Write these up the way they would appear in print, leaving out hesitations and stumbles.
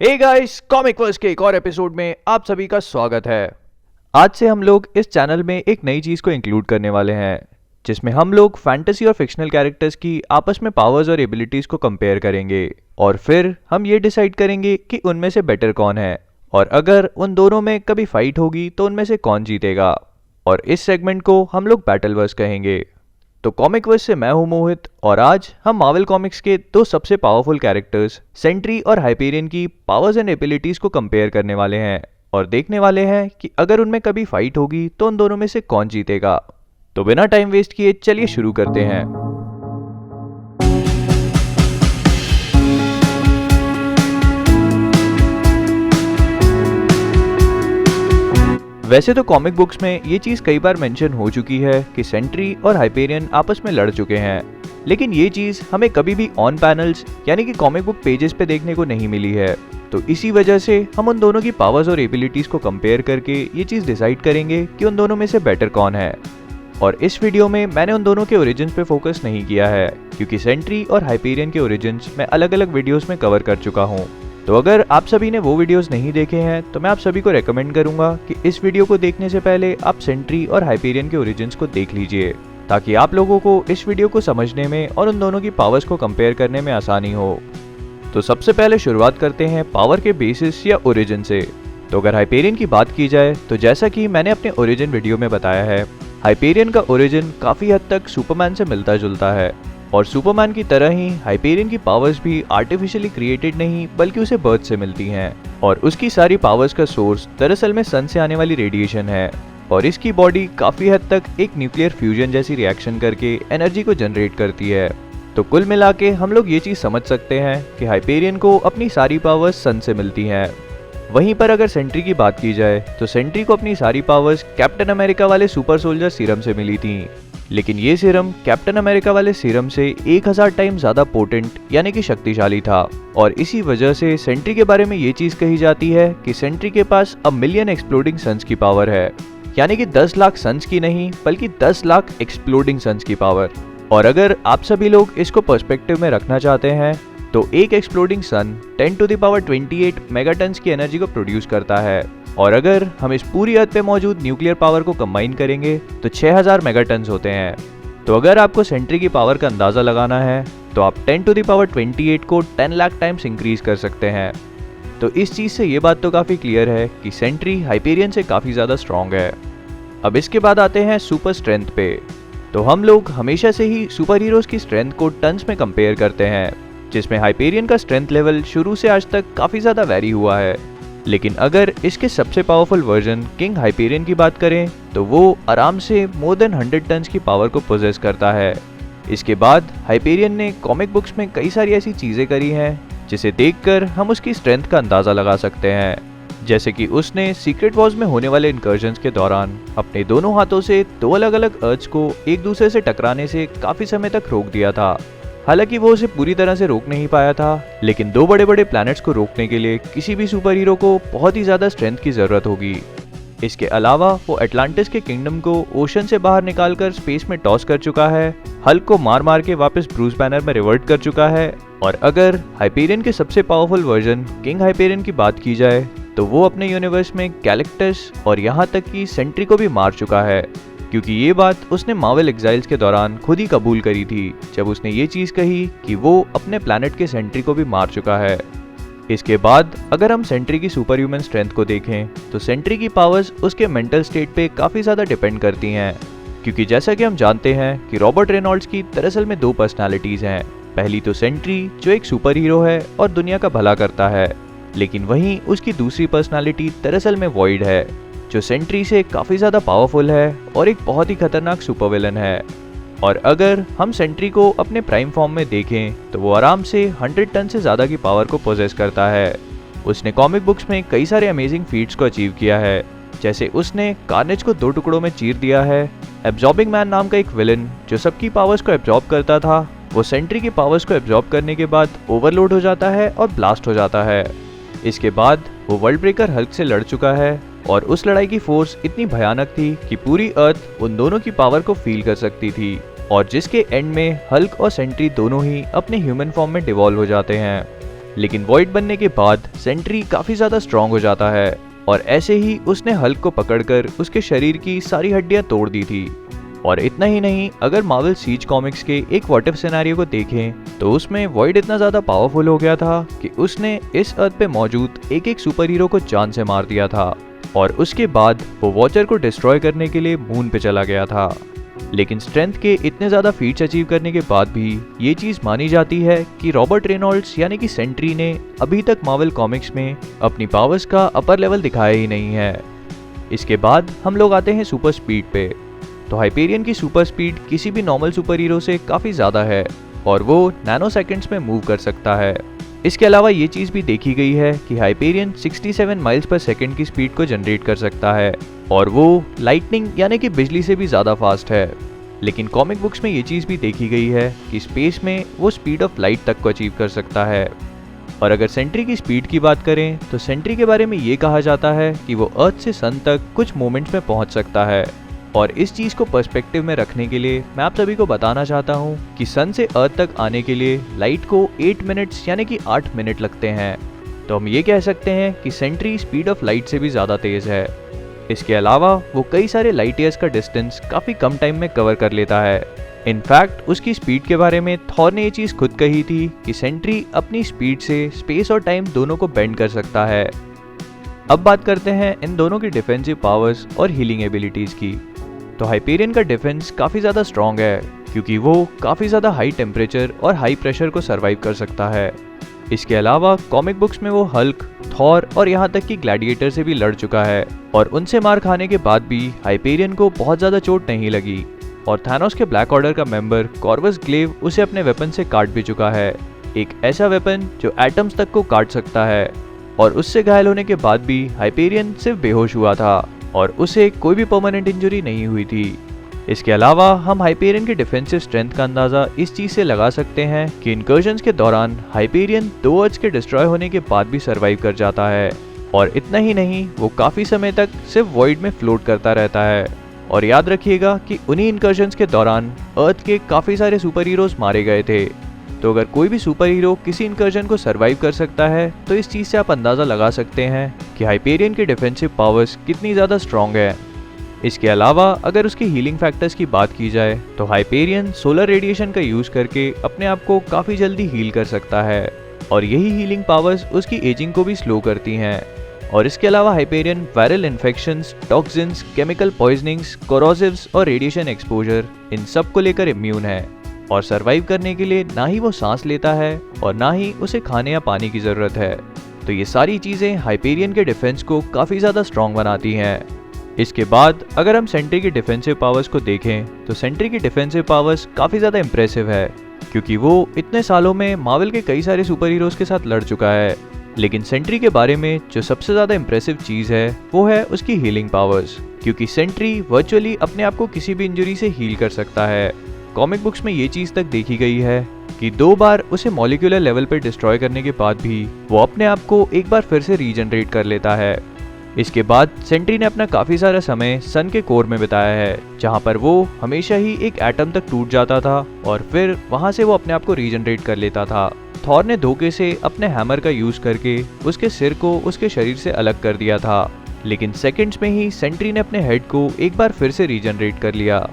Hey guys, comic verse के एक और एपिसोड में आप सभी का स्वागत है। आज से हम लोग इस चैनल में एक नई चीज़ को इंक्लूड करने वाले हैं, जिसमें हम लोग फैंटेसी और फिक्शनल कैरेक्टर्स की आपस में पावर्स और एबिलिटीज़ को कंपेयर करेंगे और फिर हम ये डिसाइड करेंगे कि उनमें से बेटर कौन है, और अगर उन दोनों में कभी फाइट होगी तो उनमें से कौन जीतेगा। और इस सेगमेंट को हम लोग बैटल वर्स कहेंगे। तो कॉमिक वर्स से मैं हूं मोहित, और आज हम मार्वल कॉमिक्स के दो सबसे पावरफुल कैरेक्टर्स सेंट्री और हाइपेरियन की पावर्स एंड एबिलिटीज को कंपेयर करने वाले हैं और देखने वाले हैं कि अगर उनमें कभी फाइट होगी तो उन दोनों में से कौन जीतेगा। तो बिना टाइम वेस्ट किए चलिए शुरू करते हैं। वैसे तो कॉमिक बुक्स में ये चीज़ कई बार मेंशन हो चुकी है कि सेंट्री और हाइपेरियन आपस में लड़ चुके हैं, लेकिन ये चीज़ हमें कभी भी ऑन पैनल्स यानी कि कॉमिक बुक पेजेस पे देखने को नहीं मिली है। तो इसी वजह से हम उन दोनों की पावर्स और एबिलिटीज़ को कंपेयर करके ये चीज़ डिसाइड करेंगे कि उन दोनों में से बेटर कौन है। और इस वीडियो में मैंने उन दोनों के ओरिजिन्स पे फोकस नहीं किया है, क्योंकि सेंट्री और हाइपेरियन के ओरिजिन्स मैं अलग अलग वीडियोज़ में कवर कर चुका हूँ। तो अगर आप सभी ने वो वीडियोस नहीं देखे हैं तो मैं आप सभी को रेकमेंड करूंगा कि इस वीडियो को देखने से पहले आप सेंट्री और हाइपेरियन के ओरिजिन्स को देख लीजिए, ताकि आप लोगों को इस वीडियो को समझने में और उन दोनों की पावर्स को कंपेयर करने में आसानी हो। तो सबसे पहले शुरुआत करते हैं पावर के बेसिस या ओरिजिन से। तो अगर हाइपेरियन की बात की जाए तो जैसा कि मैंने अपने ओरिजिन वीडियो में बताया है, हाइपेरियन का ओरिजिन काफ़ी हद तक सुपरमैन से मिलता जुलता है, और सुपरमैन की तरह ही हाइपेरियन की पावर्स भी आर्टिफिशियली क्रिएटेड नहीं बल्कि उसे बर्थ से मिलती हैं, और उसकी सारी पावर्स का सोर्स दरअसल में सन से आने वाली रेडिएशन है, और इसकी बॉडी काफ़ी हद तक एक न्यूक्लियर फ्यूजन जैसी रिएक्शन करके एनर्जी को जनरेट करती है। तो कुल मिला के हम लोग ये चीज़ समझ सकते हैं कि हाइपेरियन को अपनी सारी पावर्स सन से मिलती हैं। वहीं पर अगर सेंट्री की बात की जाए तो सेंट्री को अपनी सारी पावर्स कैप्टन अमेरिका वाले सुपर सोल्जर सीरम से मिली थी, लेकिन ये सीरम कैप्टन अमेरिका वाले सीरम से 1000 टाइम ज्यादा पोटेंट यानी कि शक्तिशाली था, और इसी वजह से सेंट्री के बारे में ये चीज कही जाती है कि सेंट्री के पास 1 मिलियन एक्सप्लोडिंग सन्स की पावर है, यानी कि 10 लाख सन्स की नहीं बल्कि 10 लाख एक्सप्लोडिंग सन्स की पावर। और अगर आप सभी लोग इसको पर्सपेक्टिव में रखना चाहते हैं तो एक एक्सप्लोडिंग सन 10⁻28 मेगाटन्स की एनर्जी को प्रोड्यूस करता है, और अगर हम इस पूरी अर्थ पे मौजूद न्यूक्लियर पावर को कंबाइन करेंगे तो 6000 मेगाटन्स होते हैं। तो अगर आपको सेंट्री की पावर का अंदाज़ा लगाना है तो आप 10⁻28 को 10 लाख टाइम्स इंक्रीज कर सकते हैं। तो इस चीज़ से ये बात तो काफ़ी क्लियर है कि सेंट्री हाइपेरियन से काफ़ी ज़्यादा स्ट्रॉन्ग है। अब इसके बाद आते हैं सुपर स्ट्रेंथ पे। तो हम लोग हमेशा से ही सुपर हीरोज़ की स्ट्रेंथ को टन्स में कंपेयर करते हैं, जिसमें हाइपेरियन का स्ट्रेंथ लेवल शुरू से आज तक काफ़ी ज़्यादा वेरी हुआ है। लेकिन अगर इसके सबसे पावरफुल वर्जन किंग हाइपेरियन की बात करें तो वो आराम से मोर देन 100 टन्स की पावर को पोजेस करता है। इसके बाद हाइपेरियन ने कॉमिक बुक्स में कई सारी ऐसी चीज़ें करी हैं जिसे देखकर हम उसकी स्ट्रेंथ का अंदाज़ा लगा सकते हैं, जैसे कि उसने सीक्रेट वॉर्स में होने वाले इनकर्जन्स के दौरान अपने दोनों हाथों से 2 अलग अलग अर्थ्स को एक दूसरे से टकराने से काफ़ी समय तक रोक दिया था। हालांकि वो उसे पूरी तरह से रोक नहीं पाया था, लेकिन 2 बड़े बड़े प्लैनेट्स को रोकने के लिए किसी भी सुपर हीरो को बहुत ही ज़्यादा स्ट्रेंथ की ज़रूरत होगी। इसके अलावा वो एटलांटिस के किंगडम को ओशन से बाहर निकालकर स्पेस में टॉस कर चुका है, हल्क को मार मार के वापस ब्रूस बैनर में रिवर्ट कर चुका है, और अगर हाइपेरियन के सबसे पावरफुल वर्जन किंग हाइपेरियन की बात की जाए तो वो अपने यूनिवर्स में गैलेक्टस और यहाँ तक कि सेंट्री को भी मार चुका है, क्योंकि ये बात उसने मार्वल एग्जाइल्स के दौरान खुद ही कबूल करी थी, जब उसने ये चीज़ कही कि वो अपने प्लैनेट के सेंट्री को भी मार चुका है। इसके बाद अगर हम सेंट्री की सुपर ह्यूमन स्ट्रेंथ को देखें तो सेंट्री की पावर्स उसके मेंटल स्टेट पे काफ़ी ज़्यादा डिपेंड करती हैं, क्योंकि जैसा कि हम जानते हैं कि रॉबर्ट रेनॉल्ड्स की दरअसल में 2 पर्सनैलिटीज़ हैं। पहली तो सेंट्री जो एक सुपर हीरो है और दुनिया का भला करता है, लेकिन वहीं उसकी दूसरी पर्सनैलिटी दरअसल में वॉइड है, जो सेंट्री से काफ़ी ज़्यादा पावरफुल है और एक बहुत ही खतरनाक सुपर विलन है। और अगर हम सेंट्री को अपने प्राइम फॉर्म में देखें तो वो आराम से 100 टन से ज़्यादा की पावर को पोजेस करता है। उसने कॉमिक बुक्स में कई सारे अमेजिंग फीट्स को अचीव किया है, जैसे उसने कार्नेज को 2 टुकड़ों में चीर दिया है। एब्जॉर्बिंग मैन नाम का एक विलन जो सबकी पावर्स को एब्जॉर्ब करता था, वो सेंट्री की पावर्स को एब्जॉर्ब करने के बाद ओवरलोड हो जाता है और ब्लास्ट हो जाता है। इसके बाद वो वर्ल्ड ब्रेकर हल्क से लड़ चुका है, और उस लड़ाई की फोर्स इतनी भयानक थी कि पूरी अर्थ उन दोनों की पावर को फील कर सकती थी, और जिसके एंड में हल्क और सेंट्री दोनों ही अपने ह्यूमन फॉर्म में डिवॉल्व हो जाते हैं। लेकिन वॉइड बनने के बाद सेंट्री काफी ज्यादा स्ट्रॉन्ग हो जाता है और ऐसे ही उसने हल्क को पकड़कर उसके शरीर की सारी हड्डियां तोड़ दी थी। और इतना ही नहीं, अगर मार्वल सीज कॉमिक्स के एक व्हाट इफ सिनेरियो को देखें तो उसमें वॉइड इतना ज्यादा पावरफुल हो गया था कि उसने इस अर्थ पे मौजूद एक एक सुपर हीरो को जान से मार दिया था और उसके बाद वो वॉचर को डिस्ट्रॉय करने के लिए मून पे चला गया था। लेकिन स्ट्रेंथ के इतने ज्यादा फीट्स अचीव करने के बाद भी ये चीज मानी जाती है कि रॉबर्ट रेनॉल्ड्स यानी कि सेंट्री ने अभी तक मार्वल कॉमिक्स में अपनी पावर्स का अपर लेवल दिखाया ही नहीं है। इसके बाद हम लोग आते हैं सुपर स्पीड पे। तो हाइपेरियन की सुपर स्पीड किसी भी नॉर्मल सुपर हीरो से काफी ज्यादा है और वो नैनो सेकंड्स में मूव कर सकता है। इसके अलावा ये चीज भी देखी गई है कि हाइपेरियन 67 माइल्स पर सेकंड की स्पीड को जनरेट कर सकता है और वो लाइटनिंग यानी कि बिजली से भी ज्यादा फास्ट है। लेकिन कॉमिक बुक्स में ये चीज भी देखी गई है कि स्पेस में वो स्पीड ऑफ लाइट तक को अचीव कर सकता है। और अगर सेंट्री की स्पीड की बात करें तो सेंट्री के बारे में ये कहा जाता है कि वो अर्थ से सन तक कुछ मोमेंट्स में पहुंच सकता है। और इस चीज को पर्सपेक्टिव में रखने के लिए मैं आप सभी को बताना चाहता हूँ कि सन से अर्थ तक आने के लिए लाइट को 8 मिनट्स यानी कि 8 मिनट लगते हैं। तो हम ये कह सकते हैं कि सेंट्री स्पीड ऑफ लाइट से भी ज्यादा तेज है। इसके अलावा वो कई सारे लाइट ईयर्स का डिस्टेंस काफी कम टाइम में कवर कर लेता है। इनफैक्ट उसकी स्पीड के बारे में थॉर ने ये चीज खुद कही थी कि सेंट्री अपनी स्पीड से स्पेस और टाइम दोनों को बेंड कर सकता है। अब बात करते हैं इन दोनों की डिफेंसिव पावर्स और हीलिंग एबिलिटीज की। तो हाइपेरियन का डिफेंस काफी ज्यादा स्ट्रॉन्ग है क्योंकि वो काफी ज्यादा हाई टेम्परेचर और हाई प्रेशर को सरवाइव कर सकता है। इसके अलावा कॉमिक बुक्स में वो हल्क, थॉर और यहाँ तक कि ग्लैडिएटर से भी लड़ चुका है और उनसे मार खाने के बाद भी हाइपेरियन को बहुत ज्यादा चोट नहीं लगी। और थानोस के ब्लैक ऑर्डर का मेंबर कॉर्वस ग्लेव उसे अपने वेपन से काट भी चुका है, एक ऐसा वेपन जो एटम्स तक को काट सकता है। और उससे घायल होने के बाद भी हाइपेरियन सिर्फ बेहोश हुआ था और उसे कोई भी परमानेंट इंजरी नहीं हुई थी। इसके अलावा हम हाइपेरियन के डिफेंसिव स्ट्रेंथ का अंदाजा इस चीज से लगा सकते हैं कि इनकर्जन्स के दौरान हाइपेरियन 2 अर्थ्स के डिस्ट्रॉय होने के बाद भी सरवाइव कर जाता है। और इतना ही नहीं, वो काफी समय तक सिर्फ वॉइड में फ्लोट करता रहता है। और याद रखिएगा कि उन्हीं इनकर्जन्स के दौरान अर्थ के काफी सारे सुपर हीरोज मारे गए थे। तो अगर कोई भी सुपर हीरो किसी इनकर्जन को सरवाइव कर सकता है तो इस चीज से आप अंदाजा लगा सकते हैं कि हाइपेरियन की डिफेंसिव पावर्स कितनी ज्यादा स्ट्रॉन्ग है। इसके अलावा अगर उसके हीलिंग फैक्टर्स की बात की जाए तो हाइपेरियन सोलर रेडिएशन का यूज करके अपने आप को काफी जल्दी हील कर सकता है और यही हीलिंग पावर्स उसकी एजिंग को भी स्लो करती हैं। और इसके अलावा हाइपेरियन viral infections, toxins, chemical poisonings, corrosives और रेडिएशन एक्सपोजर इन सब को लेकर इम्यून है और सरवाइव करने के लिए ना ही वो सांस लेता है और ना ही उसे खाने या पानी की जरूरत है। तो ये सारी चीजें हाइपेरियन के डिफेंस को काफी ज्यादा स्ट्रॉन्ग बनाती हैं। इसके बाद अगर हम सेंट्री की डिफेंसिव पावर्स को देखें तो सेंट्री की डिफेंसिव पावर्स काफी ज्यादा इंप्रेसिव है क्योंकि वो इतने सालों में मार्वल के कई सारे सुपर हीरोज के साथ लड़ चुका है। लेकिन सेंट्री के बारे में जो सबसे ज्यादा इंप्रेसिव चीज है वो है उसकी हीलिंग पावर्स, क्योंकि सेंट्री वर्चुअली अपने आप को किसी भी इंजरी से हील कर सकता है। कॉमिक बुक्स में ये चीज तक देखी गई है कि 2 बार उसे मॉलिक्यूलर लेवल पर डिस्ट्रॉय करने के बाद भी वो अपने आप को एक बार फिर से रीजनरेट कर लेता है। इसके बाद सेंट्री ने अपना काफी सारा समय सन के कोर में बिताया है, जहां पर वो हमेशा ही एक एटम तक टूट जाता था और फिर वहां से वो अपने आप को रीजनरेट कर लेता था। थॉर ने धोखे से अपने हैमर का यूज करके उसके सिर को उसके शरीर से अलग कर दिया था, लेकिन सेकंड्स में ही सेंट्री ने अपने हेड को एक बार फिर से रीजनरेट कर लिया।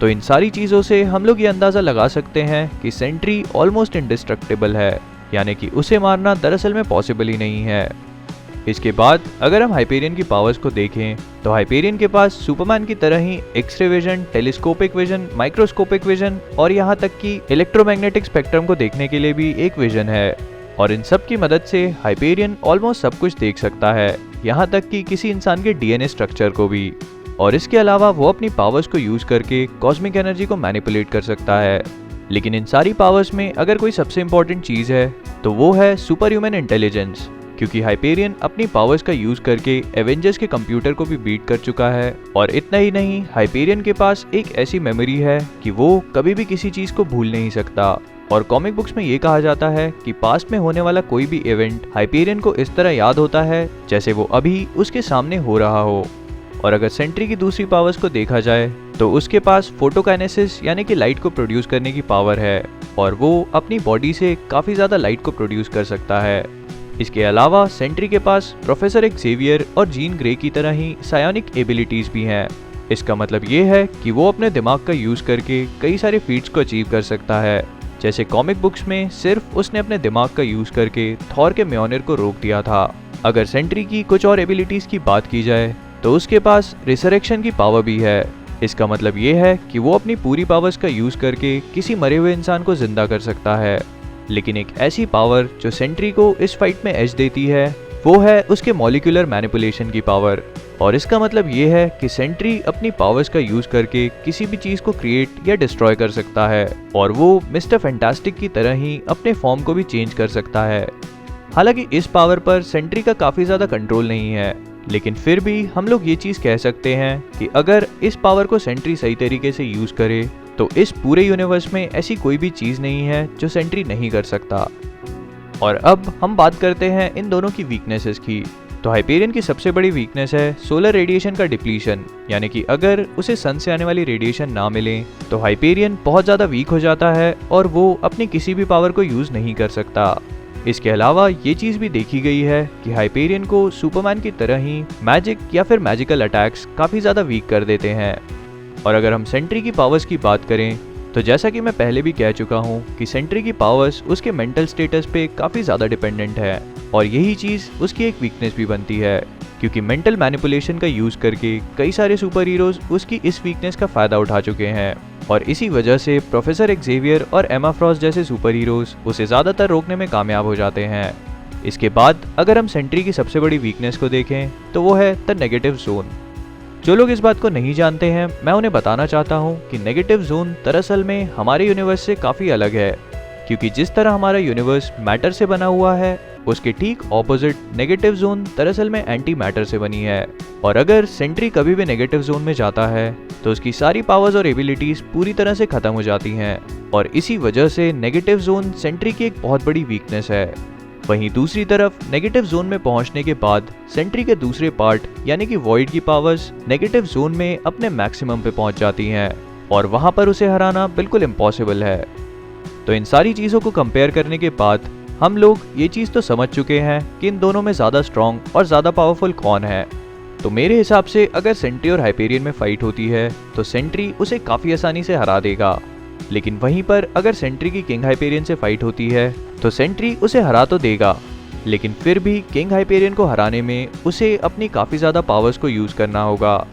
तो इन सारी चीजों से हम लोग ये अंदाजा लगा सकते हैं कि सेंट्री ऑलमोस्ट इंडिस्ट्रक्टेबल है, यानी कि उसे मारना दरअसल में पॉसिबल ही नहीं है। इसके बाद अगर हम हाइपेरियन की पावर्स को देखें तो हाइपेरियन के पास सुपरमैन की तरह ही x-ray vision, telescopic vision, microscopic vision और यहाँ तक कि इलेक्ट्रोमैग्नेटिक स्पेक्ट्रम को देखने के लिए भी एक विजन है। और इन सब की मदद से हाइपेरियन ऑलमोस्ट सब कुछ देख सकता है, यहाँ तक कि किसी इंसान के डीएनए स्ट्रक्चर को भी। और इसके अलावा वो अपनी पावर्स को यूज करके कॉस्मिक एनर्जी को मैनिपुलेट कर सकता है। लेकिन इन सारी पावर्स में अगर कोई सबसे इंपॉर्टेंट चीज है तो वो है सुपर ह्यूमन इंटेलिजेंस, क्योंकि हाइपेरियन अपनी पावर्स का यूज करके एवेंजर्स के कंप्यूटर को भी बीट कर चुका है। और इतना ही नहीं, हाइपेरियन के पास एक ऐसी मेमोरी है कि वो कभी भी किसी चीज को भूल नहीं सकता। और कॉमिक बुक्स में ये कहा जाता है कि पास्ट में होने वाला कोई भी इवेंट हाइपेरियन को इस तरह याद होता है जैसे वो अभी उसके सामने हो रहा हो। और अगर सेंट्री की दूसरी पावर्स को देखा जाए तो उसके पास फोटोकाइनेसिस यानी कि लाइट को प्रोड्यूस करने की पावर है। और वो अपनी बॉडी से काफ़ी ज़्यादा लाइट को प्रोड्यूस कर सकता है। इसके अलावा सेंट्री के पास प्रोफेसर एक्सेवियर और जीन ग्रे की तरह ही सायोनिक एबिलिटीज़ भी हैं। इसका मतलब ये है कि वो अपने दिमाग का यूज़ करके कई सारे फीट्स को अचीव कर सकता है। जैसे कॉमिक बुक्स में सिर्फ उसने अपने दिमाग का यूज़ करके थॉर के म्योनिर को रोक दिया था। अगर सेंट्री की कुछ और एबिलिटीज़ की बात की जाए तो उसके पास रिसरेक्शन की पावर भी है। इसका मतलब ये है कि वो अपनी पूरी पावर्स का यूज़ करके किसी मरे हुए इंसान को जिंदा कर सकता है। लेकिन एक ऐसी पावर जो सेंट्री को इस फाइट में एज देती है वो है उसके मॉलिक्यूलर मैनिपुलेशन की पावर। और इसका मतलब ये है कि सेंट्री अपनी पावर्स का यूज करके किसी भी चीज को क्रिएट या डिस्ट्रॉय कर सकता है और वो मिस्टर फैंटास्टिक की तरह ही अपने फॉर्म को भी चेंज कर सकता है। हालांकि इस पावर पर सेंट्री का काफी ज्यादा कंट्रोल नहीं है, लेकिन फिर भी हम लोग ये चीज कह सकते हैं कि अगर इस पावर को सेंट्री सही तरीके से यूज करे तो इस पूरे यूनिवर्स में ऐसी कोई भी चीज नहीं है जो सेंट्री नहीं कर सकता। और अब हम बात करते हैं इन दोनों की वीकनेसेस की। तो हाइपेरियन की सबसे बड़ी वीकनेस है सोलर रेडिएशन का डिप्लीशन, यानी कि अगर उसे सन से आने वाली रेडिएशन ना मिले तो हाइपेरियन बहुत ज़्यादा वीक हो जाता है और वो अपनी किसी भी पावर को यूज़ नहीं कर सकता। इसके अलावा ये चीज़ भी देखी गई है कि हाइपेरियन को सुपरमैन की तरह ही मैजिक या फिर मैजिकल अटैक्स काफ़ी ज़्यादा वीक कर देते हैं। और अगर हम सेंट्री की पावर्स की बात करें तो जैसा कि मैं पहले भी कह चुका हूँ कि सेंट्री की पावर्स उसके मेंटल स्टेटस पे काफ़ी ज़्यादा डिपेंडेंट है और यही चीज़ उसकी एक वीकनेस भी बनती है, क्योंकि मेंटल मैनिपुलेशन का यूज़ करके कई सारे सुपर हीरोज उसकी इस वीकनेस का फ़ायदा उठा चुके हैं और इसी वजह से प्रोफेसर एक्सेवियर और एमा फ्रॉस्ट जैसे सुपर हीरोज उसे ज़्यादातर रोकने में कामयाब हो जाते हैं। इसके बाद अगर हम सेंट्री की सबसे बड़ी वीकनेस को देखें तो वो है द नेगेटिव जोन। जो लोग इस बात को नहीं जानते हैं मैं उन्हें बताना चाहता हूँ कि नेगेटिव जोन दरअसल में हमारे यूनिवर्स से काफ़ी अलग है, क्योंकि जिस तरह हमारा यूनिवर्स मैटर से बना हुआ है उसके ठीक ऑपोजिट नेगेटिव जोन दरअसल में एंटी मैटर से बनी है। और अगर सेंट्री कभी भी नेगेटिव जोन में जाता है तो उसकी सारी पावर्स और एबिलिटीज पूरी तरह से खत्म हो जाती हैं और इसी वजह से नेगेटिव जोन सेंट्री की एक बहुत बड़ी वीकनेस है। वहीं दूसरी तरफ नेगेटिव जोन में पहुंचने के बाद सेंट्री के दूसरे पार्ट यानी कि वॉइड की पावर्स नेगेटिव जोन में अपने मैक्सिमम पे पहुंच जाती हैं और वहां पर उसे हराना बिल्कुल इम्पॉसिबल है। तो इन सारी चीज़ों को कंपेयर करने के बाद हम लोग ये चीज़ तो समझ चुके हैं कि इन दोनों में ज़्यादा स्ट्रॉन्ग और ज़्यादा पावरफुल कौन है। तो मेरे हिसाब से अगर सेंट्री और हाइपेरियन में फाइट होती है तो सेंट्री उसे काफ़ी आसानी से हरा देगा, लेकिन वहीं पर अगर सेंट्री की किंग हाइपेरियन से फाइट होती है तो सेंट्री उसे हरा तो देगा, लेकिन फिर भी किंग हाइपेरियन को हराने में उसे अपनी काफ़ी ज़्यादा पावर्स को यूज़ करना होगा।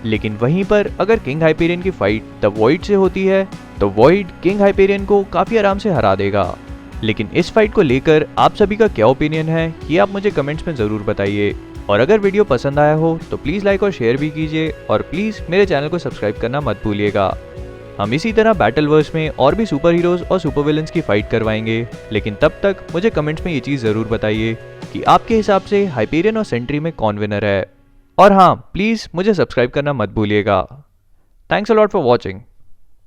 लेकिन वहीं पर अगर किंग हाइपेरियन की फाइट द वॉइड से होती है तो वॉइड किंग हाइपेरियन को काफ़ी आराम से हरा देगा। लेकिन इस फाइट को लेकर आप सभी का क्या ओपिनियन है ये आप मुझे कमेंट्स में ज़रूर बताइए। और अगर वीडियो पसंद आया हो तो प्लीज़ लाइक और शेयर भी कीजिए और प्लीज़ मेरे चैनल को सब्सक्राइब करना मत भूलिएगा। हम इसी तरह बैटल वर्स में और भी सुपर हीरोज और सुपर विलन्स की फाइट करवाएंगे, लेकिन तब तक मुझे कमेंट्स में ये चीज़ ज़रूर बताइए कि आपके हिसाब से हाइपेरियन और सेंट्री में कौन विनर है। और हाँ, प्लीज़ मुझे सब्सक्राइब करना मत भूलिएगा। Thanks a lot for watching.